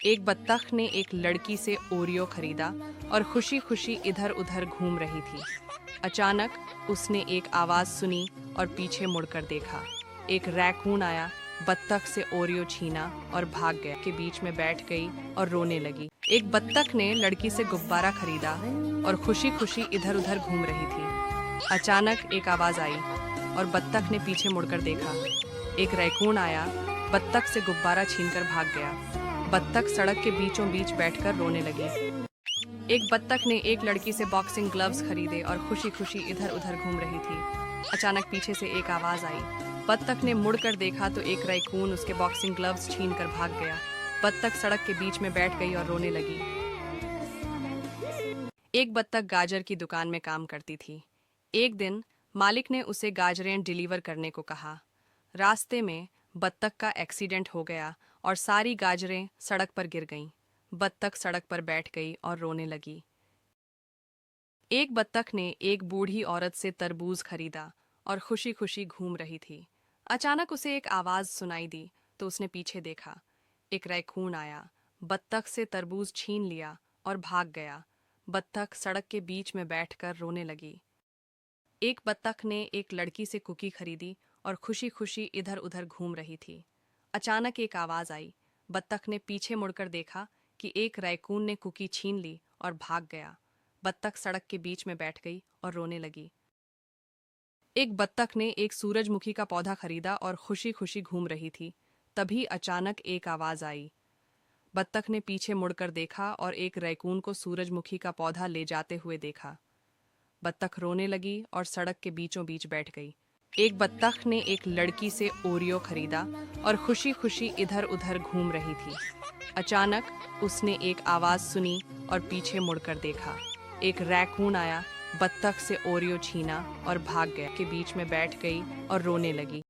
एक बत्तख ने एक लड़की से ओरियो खरीदा और खुशी खुशी इधर उधर घूम रही थी। अचानक उसने एक आवाज सुनी और पीछे मुड़कर देखा। एक रैकून आया, बत्तख से ओरियो छीना और भाग गया। के बीच में बैठ गई और रोने लगी। एक बत्तख ने लड़की से गुब्बारा खरीदा और खुशी खुशी इधर उधर घूम रही थी। अचानक एक आवाज आई और बत्तख ने पीछे मुड़कर देखा। एक रैकून आया, बत्तख से गुब्बारा छीनकर भाग गया। बत्तख सड़क के बीचों बीच बैठकर रोने लगी। एक बत्तख ने एक लड़की से बॉक्सिंग ग्लव्स खरीदे और खुशी खुशी इधर उधर घूम रही थी। अचानक पीछे से एक आवाज आई। बत्तख ने मुड़कर देखा तो एक रैकून उसके बॉक्सिंग ग्लव्स छीनकर भाग गया। बत्तख सड़क के बीच में बैठ गई और रोने लगी। एक बत्तख गाजर की दुकान में काम करती थी। एक दिन मालिक ने उसे गाजरें डिलीवर करने को कहा। रास्ते में बत्तख का एक्सीडेंट हो गया और सारी गाजरें सड़क पर गिर गईं। बत्तख सड़क पर बैठ गई और रोने लगी। एक बत्तख ने एक बूढ़ी औरत से तरबूज खरीदा और खुशी खुशी घूम रही थी। अचानक उसे एक आवाज सुनाई दी तो उसने पीछे देखा। एक रैकून आया, बत्तख से तरबूज छीन लिया और भाग गया। बत्तख सड़क के बीच में बैठकर रोने लगी। एक बत्तख ने एक लड़की से कुकी खरीदी और खुशी खुशी इधर उधर घूम रही थी। अचानक एक आवाज आई। बत्तख ने पीछे मुड़कर देखा कि एक रैकून ने कुकी छीन ली और भाग गया। बत्तख सड़क के बीच में बैठ गई और रोने लगी। एक बत्तख ने एक सूरजमुखी का पौधा खरीदा और खुशी खुशी घूम रही थी। तभी अचानक एक आवाज आई। बत्तख ने पीछे मुड़कर देखा और एक रैकून को सूरजमुखी का पौधा ले जाते हुए देखा। बत्तख रोने लगी और सड़क के बीचों बीच बैठ गई। एक बत्तख ने एक लड़की से ओरियो खरीदा और खुशी खुशी इधर उधर घूम रही थी। अचानक उसने एक आवाज सुनी और पीछे मुड़कर देखा। एक रैकून आया, बत्तख से ओरियो छीना और भाग गया। के बीच में बैठ गई और रोने लगी।